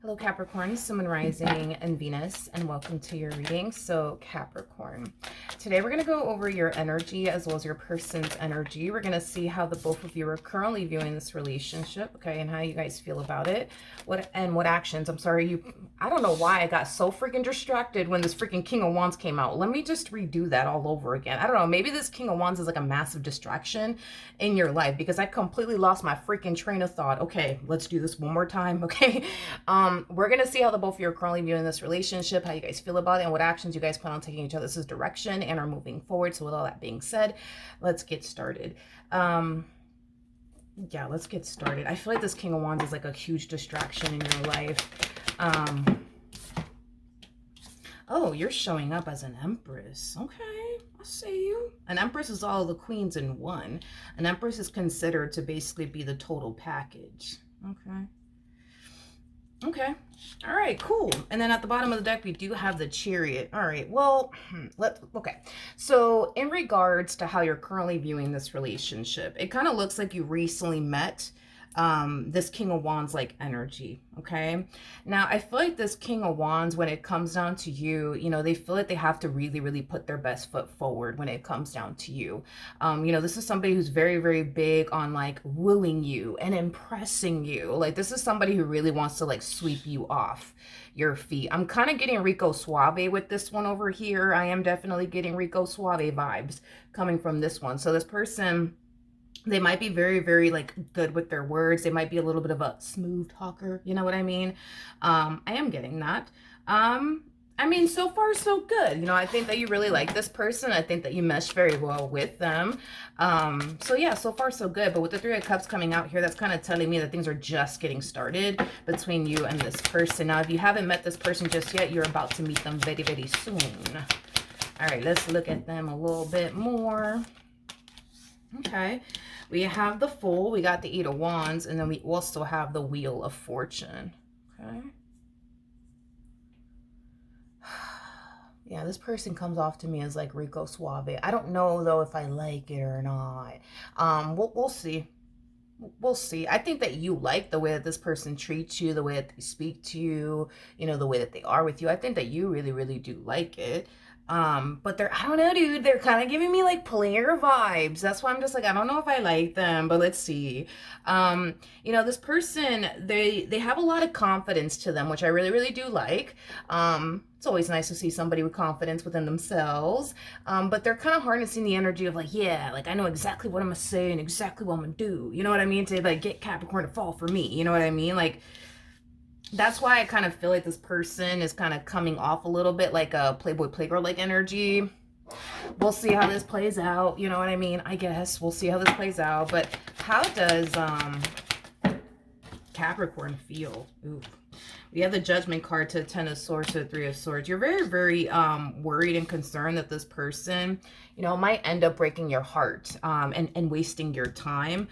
Hello Capricorn, Sun, Rising, and Venus, and welcome to your reading. So Capricorn, today we're going to go over your energy as well as your person's energy. We're going to see how the both of you are currently viewing this relationship, okay, and how you guys feel about it. What actions. I don't know why I got so freaking distracted when this freaking King of Wands came out. Let me just redo that all over again. I don't know, maybe this King of Wands is like a massive distraction in your life because I completely lost my freaking train of thought. Okay, let's do this one more time, okay? We're gonna see how the both of you are currently viewing this relationship, how you guys feel about it, and what actions you guys plan on taking each other's direction and are moving forward. So with all that being said, let's get started. Yeah, let's get started. I feel like this King of Wands is like a huge distraction in your life. Oh, you're showing up as an Empress. Okay, I see you. An Empress is all the queens in one. An Empress is considered to basically be the total package. Okay. Okay. All right, cool. And then at the bottom of the deck, we do have the Chariot. All right, well, okay. So in regards to how you're currently viewing this relationship, it kind of looks like you recently met this King of Wands like energy. Okay, now I feel like this King of Wands, when it comes down to you, you know, they feel like they have to really put their best foot forward when it comes down to you. You know, this is somebody who's very big on like wooing you and impressing you. Like this is somebody who really wants to like sweep you off your feet. I'm kind of getting Rico Suave with this one over here. I am definitely getting Rico Suave vibes coming from this one. So this person, they might be very like good with their words. They might be a little bit of a smooth talker, you know what I mean? I am getting that. I mean, so far so good. You know, I think that you really like this person. I think that you mesh very well with them. So yeah, so far so good. But with the Three of Cups coming out here, that's kind of telling me that things are just getting started between you and this person. Now, if you haven't met this person just yet, you're about to meet them very soon. All right, let's look at them a little bit more. Okay, we have the Fool, we got the Eight of Wands, and then we also have the Wheel of Fortune. Okay. Yeah, this person comes off to me as like Rico Suave. I don't know though if I like it or not. We'll see. We'll see. I think that you like the way that this person treats you, the way that they speak to you, you know, the way that they are with you. I think that you really do like it. But I don't know, dude, they're kind of giving me like player vibes. That's why I'm just like, I don't know if I like them, but let's see. You know, this person, they have a lot of confidence to them, which I really do like. It's always nice to see somebody with confidence within themselves. But they're kind of harnessing the energy of like, yeah, like I know exactly what I'm gonna say and exactly what I'm gonna do. You know what I mean? To like get Capricorn to fall for me. You know what I mean? Like, that's why I kind of feel like this person is kind of coming off a little bit like a Playboy Playgirl like energy. We'll see how this plays out. You know what I mean? I guess we'll see how this plays out. But how does Capricorn feel? Ooh. We have the Judgment card to the Ten of Swords to the Three of Swords. You're very worried and concerned that this person, you know, might end up breaking your heart and wasting your time.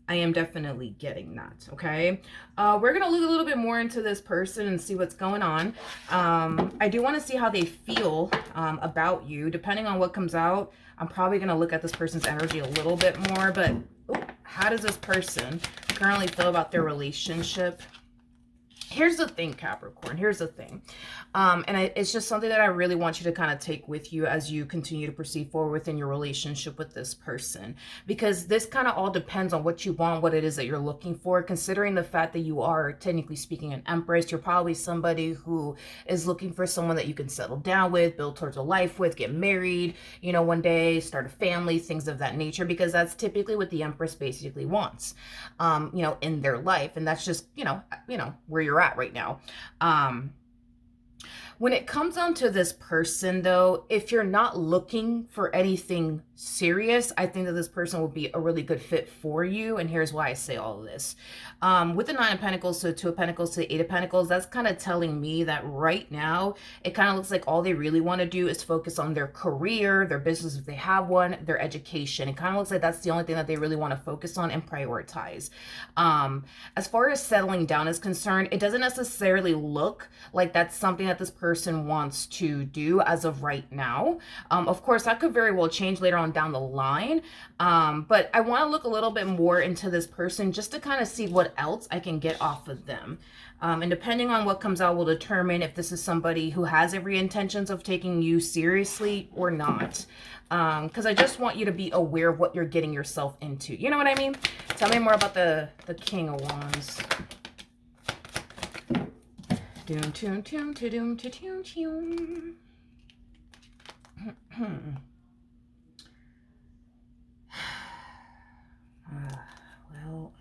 I am definitely getting that, okay? We're going to look a little bit more into this person and see what's going on. I do want to see how they feel about you. Depending on what comes out, I'm probably going to look at this person's energy a little bit more. But how does this person currently feel about their relationship? Here's the thing, Capricorn. Here's the thing. It's just something that I really want you to kind of take with you as you continue to proceed forward within your relationship with this person. Because this kind of all depends on what you want, what it is that you're looking for. Considering the fact that you are, technically speaking, an Empress, you're probably somebody who is looking for someone that you can settle down with, build towards a life with, get married, you know, one day, start a family, things of that nature. Because that's typically what the Empress basically wants, you know, in their life. And that's just, you know, where you're at right now. When it comes down to this person, though, if you're not looking for anything serious, I think that this person will be a really good fit for you. And here's why I say all of this. With the Nine of Pentacles to the Two of Pentacles to the Eight of Pentacles, that's kind of telling me that right now, it kind of looks like all they really want to do is focus on their career, their business if they have one, their education. It kind of looks like that's the only thing that they really want to focus on and prioritize. As far as settling down is concerned, it doesn't necessarily look like that's something that this person wants to do as of right now. Of course, that could very well change later on down the line. But I want to look a little bit more into this person just to kind of see what else I can get off of them. And depending on what comes out will determine if this is somebody who has every intentions of taking you seriously or not. Because I just want you to be aware of what you're getting yourself into. You know what I mean? Tell me more about the King of Wands. Doom, toom, toom, toom, toom, toom. Well,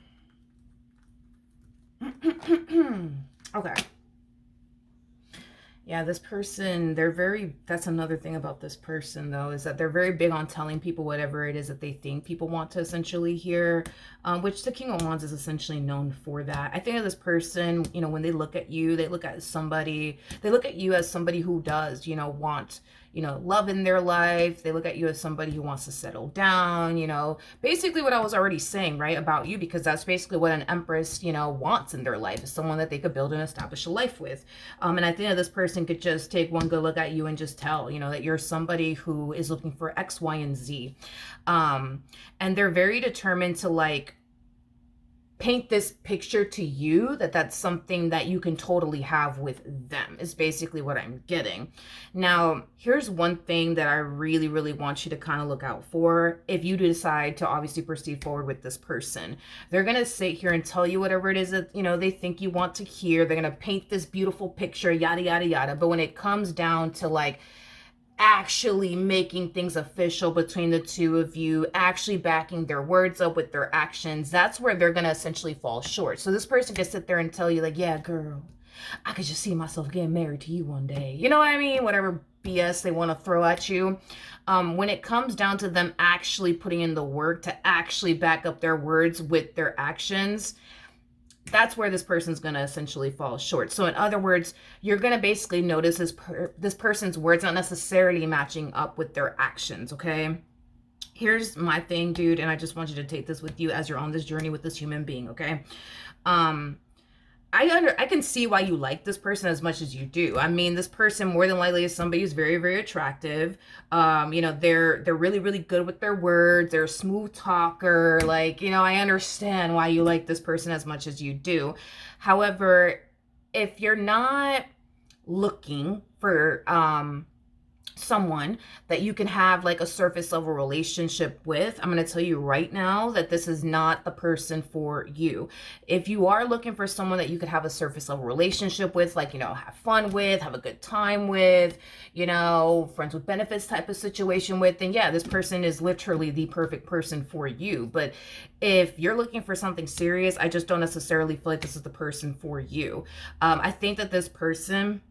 okay. Yeah, this person, that's another thing about this person, though, is that they're very big on telling people whatever it is that they think people want to essentially hear, which the King of Wands is essentially known for that. I think of this person, you know, when they look at you, they look at you as somebody who does, you know, want, you know, love in their life. They look at you as somebody who wants to settle down, you know, basically what I was already saying, right, about you, because that's basically what an Empress, you know, wants in their life, is someone that they could build and establish a life with. And I think that this person could just take one good look at you and just tell, you know, that you're somebody who is looking for X, Y, and Z. And they're very determined to, like, paint this picture to you that that's something that you can totally have with them, is basically what I'm getting. Now, here's one thing that I really, really want you to kind of look out for if you decide to obviously proceed forward with this person. They're going to sit here and tell you whatever it is that, you know, they think you want to hear. They're going to paint this beautiful picture, yada, yada, yada. But when it comes down to, like, actually making things official between the two of you, actually backing their words up with their actions, that's where they're going to essentially fall short. So this person can sit there and tell you, like, yeah, girl, I could just see myself getting married to you one day. You know what I mean? Whatever BS they want to throw at you. When it comes down to them actually putting in the work to actually back up their words with their actions, that's where this person's going to essentially fall short. So in other words, you're going to basically notice this person's words not necessarily matching up with their actions, okay? Here's my thing, dude, and I just want you to take this with you as you're on this journey with this human being, okay? I can see why you like this person as much as you do. I mean, this person more than likely is somebody who's very, very attractive. You know, they're really, really good with their words. They're a smooth talker. Like, you know, I understand why you like this person as much as you do. However, if you're not looking for someone that you can have like a surface level relationship with, I'm going to tell you right now that this is not the person for you. If you are looking for someone that you could have a surface level relationship with, like, you know, have fun with, have a good time with, you know, friends with benefits type of situation with, then yeah, this person is literally the perfect person for you. But if you're looking for something serious, I just don't necessarily feel like this is the person for you. I think that this person,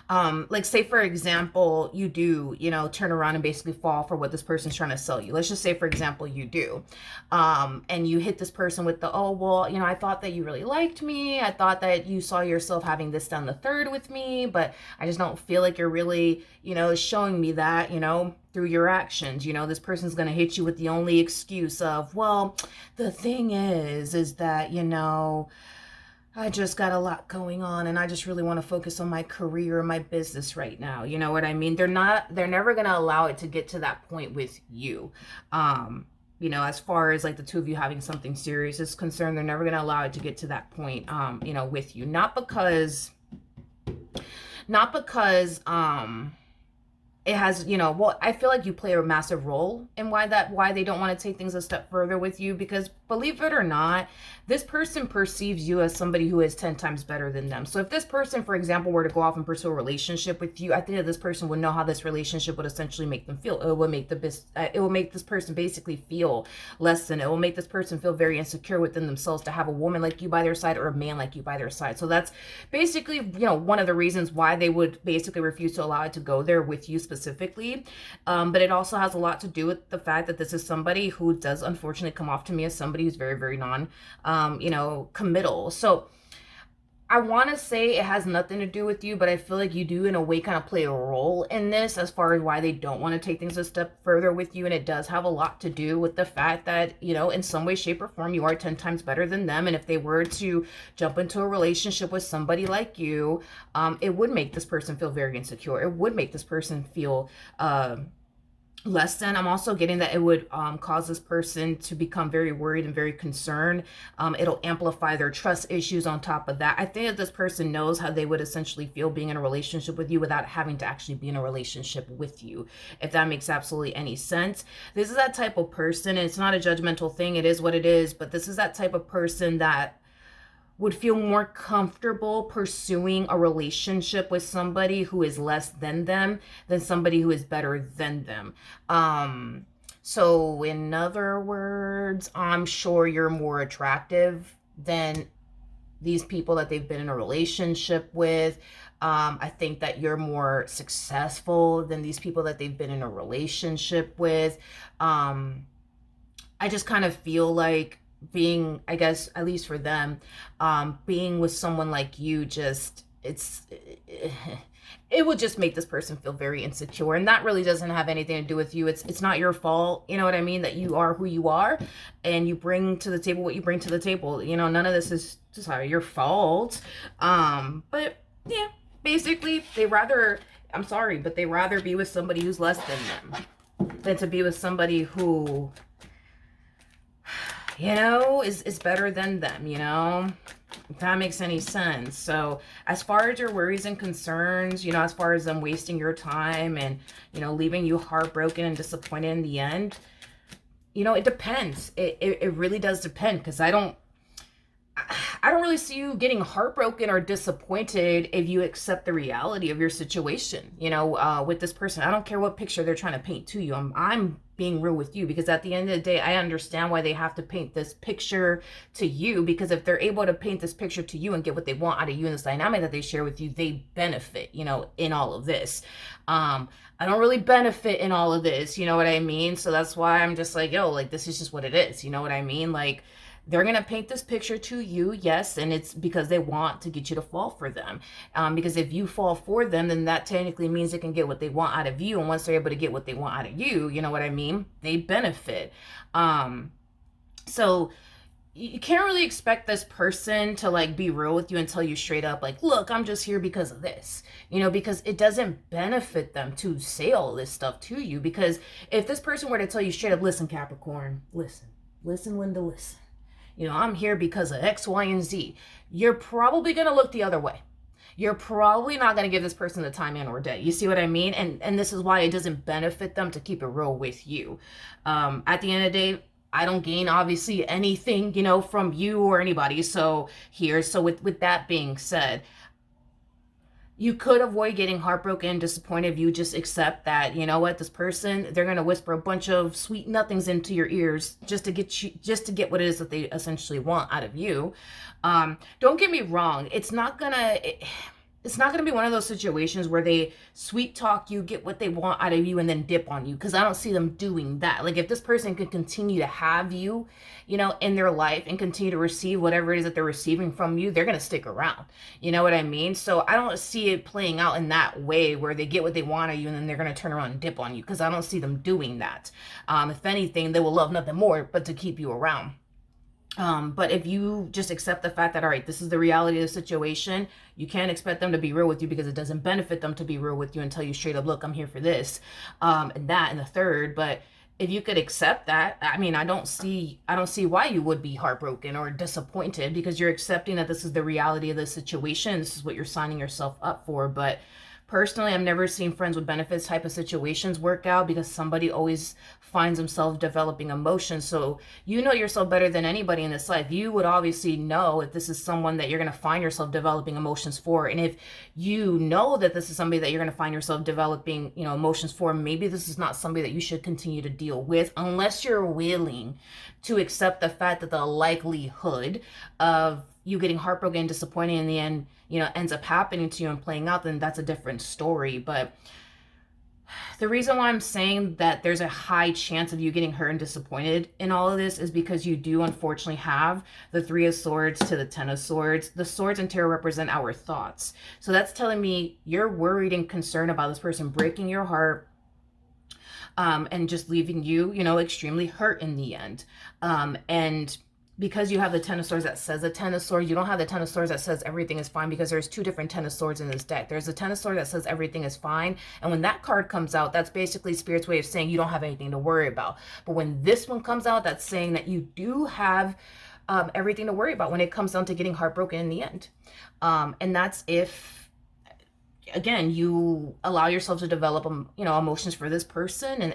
like, say for example, you do, you know, turn around and basically fall for what this person's trying to sell you. Let's just say for example you do, and you hit this person with the, oh, well, you know, I thought that you really liked me, I thought that you saw yourself having this down the third with me, but I just don't feel like you're really, you know, showing me that, you know, through your actions. You know, this person's gonna hit you with the only excuse of, well, the thing is that, you know, I just got a lot going on and I just really want to focus on my career and my business right now. You know what I mean? They're never going to allow it to get to that point with you. You know, as far as like the two of you having something serious is concerned, they're never going to allow it to get to that point, you know, with you. Not because, it has, you know, well, I feel like you play a massive role in why they don't want to take things a step further with you, because believe it or not, this person perceives you as somebody who is 10 times better than them. So if this person, for example, were to go off and pursue a relationship with you, I think that this person would know how this relationship would essentially make them feel. It will make this person basically feel less than. It will make this person feel very insecure within themselves to have a woman like you by their side or a man like you by their side. So that's basically, you know, one of the reasons why they would basically refuse to allow it to go there with you specifically. But it also has a lot to do with the fact that this is somebody who does unfortunately come off to me as somebody who's very, very committal. So I want to say it has nothing to do with you, but I feel like you do in a way kind of play a role in this as far as why they don't want to take things a step further with you. And it does have a lot to do with the fact that, you know, in some way, shape, or form, you are 10 times better than them. And if they were to jump into a relationship with somebody like you, it would make this person feel very insecure. It would make this person feel less than. I'm also getting that it would cause this person to become very worried and very concerned. It'll amplify their trust issues on top of that. I think that this person knows how they would essentially feel being in a relationship with you without having to actually be in a relationship with you, if that makes absolutely any sense. This is that type of person, and it's not a judgmental thing. It is what it is, but this is that type of person that would feel more comfortable pursuing a relationship with somebody who is less than somebody who is better than them. So in other words, I'm sure you're more attractive than these people that they've been in a relationship with. I think that you're more successful than these people that they've been in a relationship with. I just kind of feel like being, I guess, at least for them, being with someone like you, just, it would just make this person feel very insecure, and that really doesn't have anything to do with you. It's not your fault, you know what I mean, that you are who you are and you bring to the table what you bring to the table. You know, none of this is just your fault. But yeah, basically they rather, I'm sorry, but they rather be with somebody who's less than them than to be with somebody who, you know, is better than them, you know, if that makes any sense. So as far as your worries and concerns, you know, as far as them wasting your time and, you know, leaving you heartbroken and disappointed in the end, you know, it depends. It really does depend, because I don't really see you getting heartbroken or disappointed if you accept the reality of your situation, you know, with this person. I don't care what picture they're trying to paint to you. I'm being real with you, because at the end of the day, I understand why they have to paint this picture to you, because if they're able to paint this picture to you and get what they want out of you in this dynamic that they share with you, they benefit, you know, in all of this. I don't really benefit in all of this, you know what I mean? So that's why I'm just like, yo, like, this is just what it is, you know what I mean? Like, they're going to paint this picture to you, yes, and it's because they want to get you to fall for them. Because if you fall for them, then that technically means they can get what they want out of you. And once they're able to get what they want out of you, you know what I mean? They benefit. So you can't really expect this person to, like, be real with you and tell you straight up, like, look, I'm just here because of this, you know, because it doesn't benefit them to say all this stuff to you. Because if this person were to tell you straight up, listen, Capricorn, listen, Linda, listen. You know, I'm here because of X, Y, and Z. You're probably going to look the other way. You're probably not going to give this person the time and or day. You see what I mean? And this is why it doesn't benefit them to keep it real with you. At the end of the day, I don't gain, obviously, anything, you know, from you or anybody. So with that being said, you could avoid getting heartbroken and disappointed if you just accept that, you know what, this person, they're going to whisper a bunch of sweet nothings into your ears just to get what it is that they essentially want out of you. Don't get me wrong. It's not going to be one of those situations where they sweet talk you, get what they want out of you, and then dip on you, because I don't see them doing that. Like, if this person can continue to have you, you know, in their life and continue to receive whatever it is that they're receiving from you, they're going to stick around. You know what I mean? So I don't see it playing out in that way where they get what they want out of you and then they're going to turn around and dip on you, because I don't see them doing that. If anything, they will love nothing more but to keep you around. But if you just accept the fact that, all right, this is the reality of the situation, you can't expect them to be real with you, because it doesn't benefit them to be real with you and tell you straight up, look, I'm here for this, and that, and the third. But if you could accept that, I mean, I don't see why you would be heartbroken or disappointed, because you're accepting that this is the reality of the situation. This is what you're signing yourself up for. But personally, I've never seen friends with benefits type of situations work out, because somebody always finds themselves developing emotions. So you know yourself better than anybody in this life. You would obviously know if this is someone that you're going to find yourself developing emotions for. And if you know that this is somebody that you're going to find yourself developing, you know, emotions for, maybe this is not somebody that you should continue to deal with, unless you're willing to accept the fact that the likelihood of you getting heartbroken and disappointed in the end, you know, ends up happening to you and playing out, then that's a different story. But the reason why I'm saying that there's a high chance of you getting hurt and disappointed in all of this is because you do unfortunately have the Three of Swords to the Ten of Swords. The swords and tarot represent our thoughts. So that's telling me you're worried and concerned about this person breaking your heart, and just leaving you, you know, extremely hurt in the end. And because you have the Ten of Swords that says a Ten of Swords, you don't have the Ten of Swords that says everything is fine, because there's two different Ten of Swords in this deck. There's a Ten of Swords that says everything is fine, and when that card comes out, that's basically Spirit's way of saying you don't have anything to worry about. But when this one comes out, that's saying that you do have everything to worry about when it comes down to getting heartbroken in the end. And that's if, again, you allow yourself to develop, emotions for this person,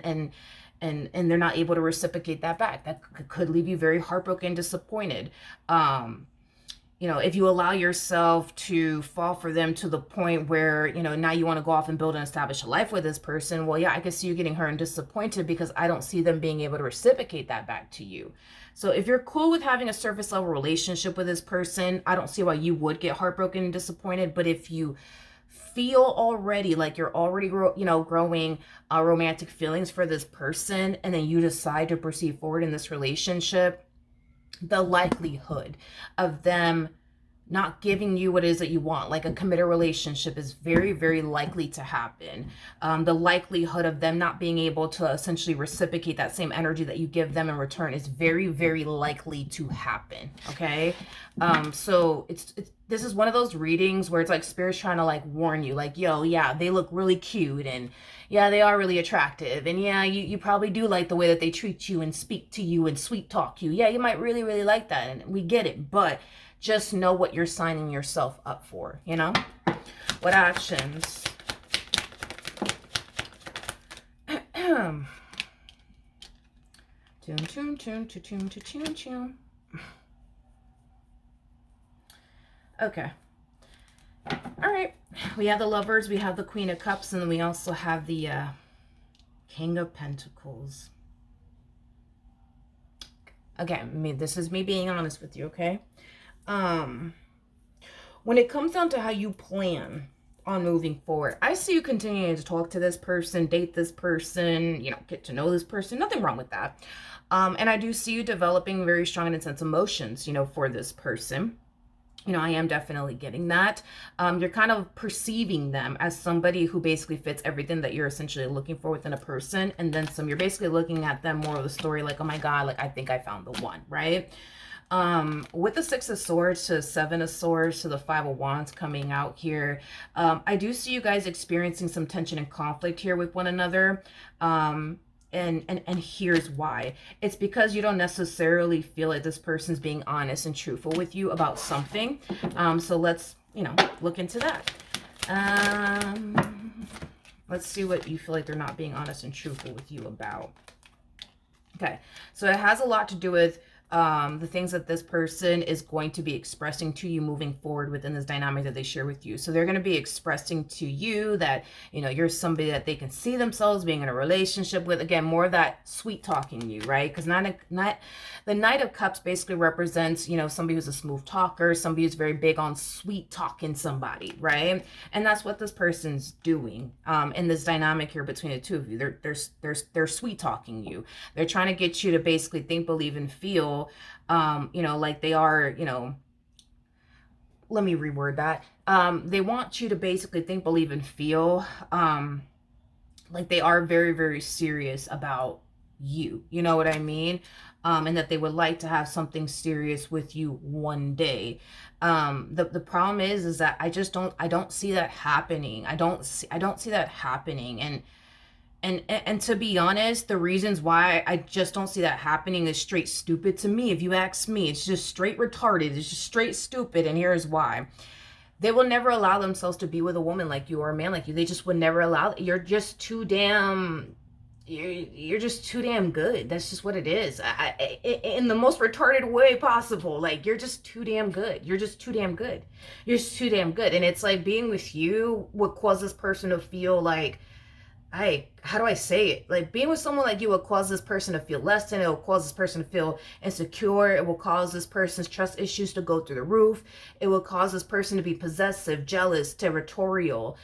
and they're not able to reciprocate that back. That could leave you very heartbroken, disappointed. If you allow yourself to fall for them to the point where, now you want to go off and build and establish a life with this person, well, yeah, I can see you getting hurt and disappointed because I don't see them being able to reciprocate that back to you. So if you're cool with having a surface level relationship with this person, I don't see why you would get heartbroken and disappointed. But if you feel already like you're already growing romantic feelings for this person, and then you decide to proceed forward in this relationship, the likelihood of them not giving you what it is that you want, like a committed relationship, is very, very likely to happen. The likelihood of them not being able to essentially reciprocate that same energy that you give them in return is very, very likely to happen. Okay. So this is one of those readings where it's like Spirit's trying to like warn you, like, yo, yeah, they look really cute, and yeah, they are really attractive, and yeah, you probably do like the way that they treat you and speak to you and sweet talk you. Yeah, you might really, really like that, and we get it, but just know what you're signing yourself up for, What actions? Okay. All right. We have the Lovers, we have the Queen of Cups, and then we also have the King of Pentacles. Okay, this is me being honest with you, okay? When it comes down to how you plan on moving forward, I see you continuing to talk to this person, date this person, get to know this person. Nothing wrong with that. And I do see you developing very strong and intense emotions, for this person. I am definitely getting that. You're kind of perceiving them as somebody who basically fits everything that you're essentially looking for within a person. And then some, you're basically looking at them more of the story like, oh my God, like I think I found the one, right? With the Six of Swords to the Seven of Swords to the Five of Wands coming out here, I do see you guys experiencing some tension and conflict here with one another. And here's why. It's because you don't necessarily feel like this person's being honest and truthful with you about something. So let's, look into that. Let's see what you feel like they're not being honest and truthful with you about. Okay, so it has a lot to do with the things that this person is going to be expressing to you moving forward within this dynamic that they share with you. So they're going to be expressing to you that, you're somebody that they can see themselves being in a relationship with. Again, more of that sweet talking you, right? Because the Knight of Cups basically represents, somebody who's a smooth talker, somebody who's very big on sweet talking somebody, right? And that's what this person's doing in this dynamic here between the two of you. They're sweet talking you. They're trying to get you to basically think, believe, and feel like they are, let me reword that. They want you to basically think, believe, and feel like they are very, very serious about you. You know what I mean? And that they would like to have something serious with you one day. The problem is that I don't see that happening. I don't see that happening. And to be honest, the reasons why I just don't see that happening is straight stupid to me. If you ask me, it's just straight retarded. It's just straight stupid. And here's why. They will never allow themselves to be with a woman like you or a man like you. They just would never allow. You're just too damn... You're just too damn good. That's just what it is. In the most retarded way possible. Like, you're just too damn good. You're just too damn good. You're just too damn good. And it's like being with you would cause this person to feel like... how do I say it? Like, being with someone like you will cause this person to feel less than. It will cause this person to feel insecure. It will cause this person's trust issues to go through the roof. It will cause this person to be possessive, jealous, territorial.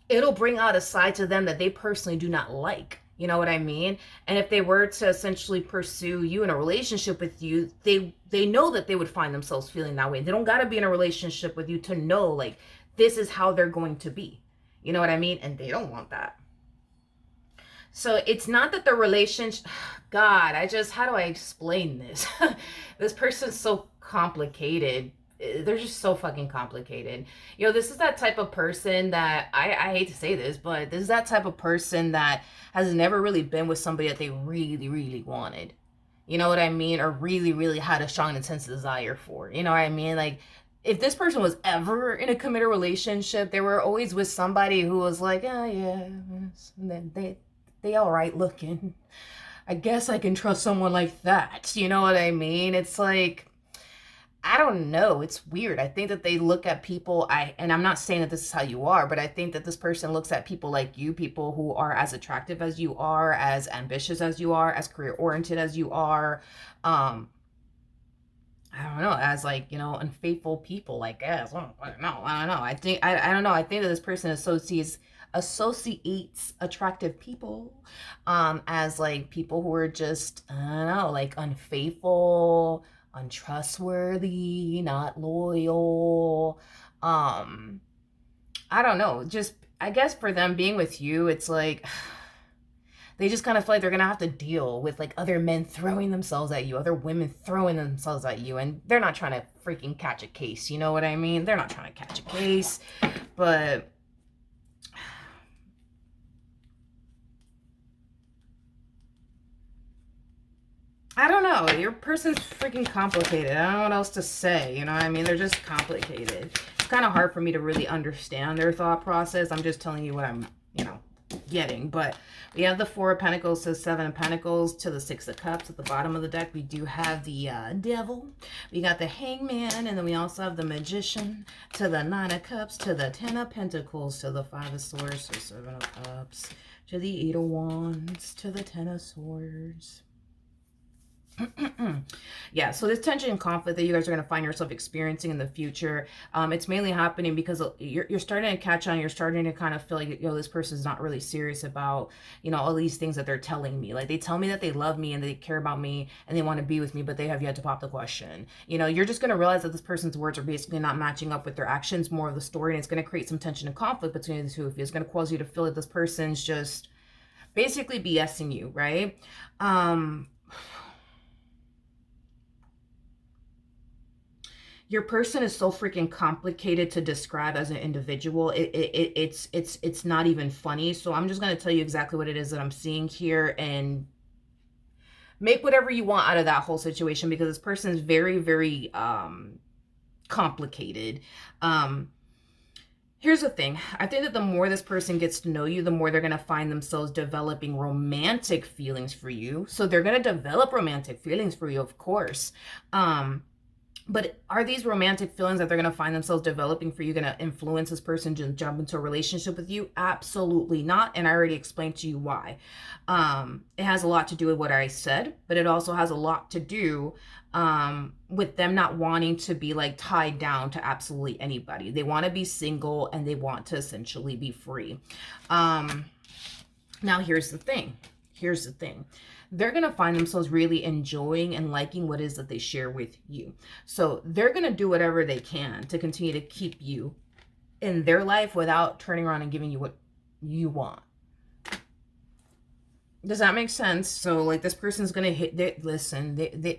It'll bring out a side to them that they personally do not like. You know what I mean? And if they were to essentially pursue you in a relationship with you, they know that they would find themselves feeling that way. They don't got to be in a relationship with you to know, like, this is how they're going to be. You know what I mean? And they don't want that. So it's not that the relationship, God, how do I explain this? This person's so complicated. They're just so fucking complicated. This is that type of person that I hate to say this, but this is that type of person that has never really been with somebody that they really, really wanted. You know what I mean? Or really, really had a strong, intense desire for. You know what I mean? Like, if this person was ever in a committed relationship, they were always with somebody who was like, oh yeah, and then they all right looking. I guess I can trust someone like that. You know what I mean? It's like, I don't know. It's weird. I think that they look at people, and I'm not saying that this is how you are, but I think that this person looks at people like you, people who are as attractive as you are, as ambitious as you are, as career oriented as you are. I don't know, as like, unfaithful people, I guess. I don't know. I don't know. I think that this person associates attractive people as like people who are just, I don't know, like unfaithful, untrustworthy, not loyal. I don't know. Just, I guess for them being with you, it's like they just kind of feel like they're gonna have to deal with like other men throwing themselves at you, other women throwing themselves at you, and they're not trying to freaking catch a case. You know what I mean? They're not trying to catch a case, but I don't know. Your person's freaking complicated. I don't know what else to say. You know what I mean? They're just complicated. It's kind of hard for me to really understand their thought process. I'm just telling you what I'm, getting. But we have the Four of Pentacles to Seven of Pentacles to the Six of Cups. At the bottom of the deck, we do have the Devil. We got the Hangman, and then we also have the Magician to the Nine of Cups, to the Ten of Pentacles, to the Five of Swords, to Seven of Cups, to the Eight of Wands, to the Ten of Swords. Yeah, so this tension and conflict that you guys are going to find yourself experiencing in the future, it's mainly happening because you're starting to catch on. You're starting to kind of feel like, this person's not really serious about, all these things that they're telling me. Like, they tell me that they love me and they care about me and they want to be with me, but they have yet to pop the question. You're just going to realize that this person's words are basically not matching up with their actions, more of the story, and it's going to create some tension and conflict between the two of you. It's going to cause you to feel that this person's just basically BSing you, right? Your person is so freaking complicated to describe as an individual. It's not even funny. So I'm just going to tell you exactly what it is that I'm seeing here and make whatever you want out of that whole situation, because this person is very, very complicated. Here's the thing. I think that the more this person gets to know you, the more they're going to find themselves developing romantic feelings for you. So they're going to develop romantic feelings for you, of course. But are these romantic feelings that they're going to find themselves developing for you going to influence this person to jump into a relationship with you? Absolutely not. And I already explained to you why. It has a lot to do with what I said, but it also has a lot to do with them not wanting to be like tied down to absolutely anybody. They want to be single and they want to essentially be free. Now, here's the thing. They're going to find themselves really enjoying and liking what it is that they share with you. So they're going to do whatever they can to continue to keep you in their life without turning around and giving you what you want. Does that make sense? So like this person's going to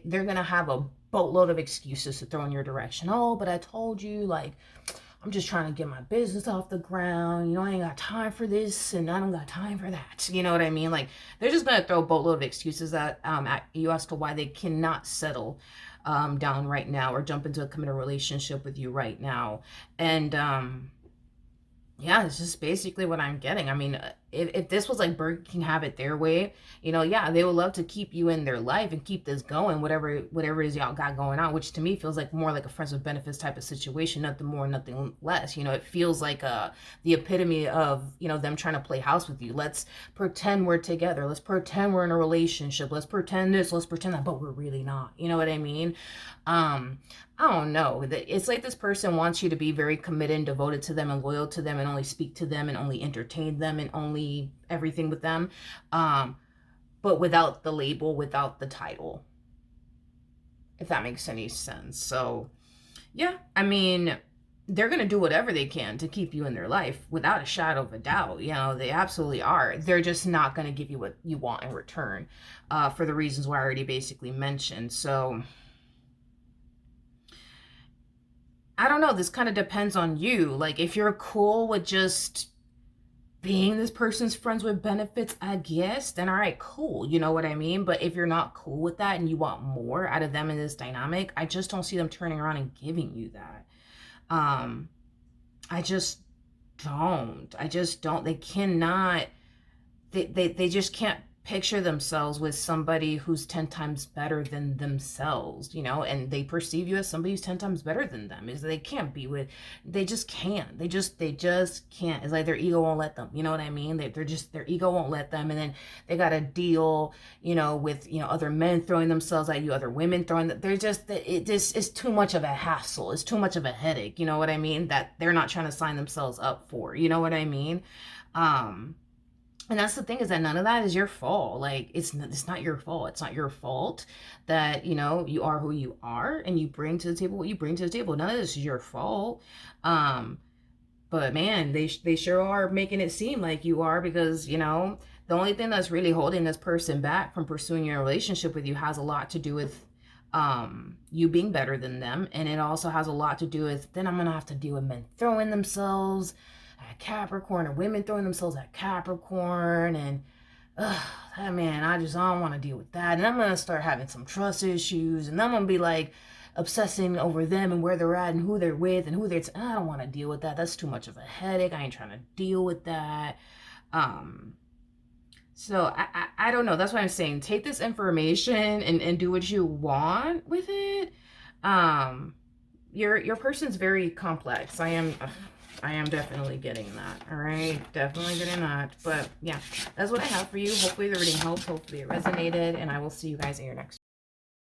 they're going to have a boatload of excuses to throw in your direction. Oh, but I told you, like, I'm just trying to get my business off the ground. I ain't got time for this and I don't got time for that. You know what I mean? Like, they're just going to throw a boatload of excuses at you as to why they cannot settle down right now or jump into a committed relationship with you right now. And yeah, it's just basically what I'm getting. I mean, if this was like Burger King have it their way, yeah, they would love to keep you in their life and keep this going, whatever it is y'all got going on, which to me feels like more like a friends with benefits type of situation, nothing more, nothing less. It feels like the epitome of, them trying to play house with you. Let's pretend we're together. Let's pretend we're in a relationship. Let's pretend this, let's pretend that, but we're really not. You know what I mean? I don't know. It's like this person wants you to be very committed and devoted to them and loyal to them and only speak to them and only entertain them and only everything with them. But without the label, without the title. If that makes any sense. So, yeah, I mean, they're going to do whatever they can to keep you in their life without a shadow of a doubt. You know, they absolutely are. They're just not going to give you what you want in return, for the reasons why I already basically mentioned. So I don't know. This kind of depends on you. Like, if you're cool with just being this person's friends with benefits, I guess, then all right, cool. You know what I mean? But if you're not cool with that and you want more out of them in this dynamic, I just don't see them turning around and giving you that. Um, I just don't. I just don't. They cannot, they just can't picture themselves with somebody who's 10 times better than themselves, you know, and they perceive you as somebody who's 10 times better than them. Is they can't be with, they just can't. They just can't. It's like their ego won't let them, you know what I mean? They're just, their ego won't let them. And then they got to deal, you know, with, you know, other men throwing themselves at you, other women throwing, they're just, it just is too much of a hassle. It's too much of a headache, you know what I mean? That they're not trying to sign themselves up for, you know what I mean? And that's the thing, is that none of that is your fault. Like, it's not your fault. It's not your fault that, you know, you are who you are and you bring to the table what you bring to the table. None of this is your fault. But man, they sure are making it seem like you are, because, you know, the only thing that's really holding this person back from pursuing your relationship with you has a lot to do with you being better than them. And it also has a lot to do with, then I'm going to have to deal with men throwing themselves at Capricorn, or women throwing themselves at Capricorn, and man, I don't want to deal with that. And I'm gonna start having some trust issues, and I'm gonna be like obsessing over them and where they're at and who they're with and who they're. I don't want to deal with that. That's too much of a headache. I ain't trying to deal with that. So I don't know. That's what I'm saying. Take this information and do what you want with it. Your person's very complex. I am definitely getting that. All right. Definitely getting that. But yeah, that's what I have for you. Hopefully the reading helped. Hopefully it resonated. And I will see you guys in your next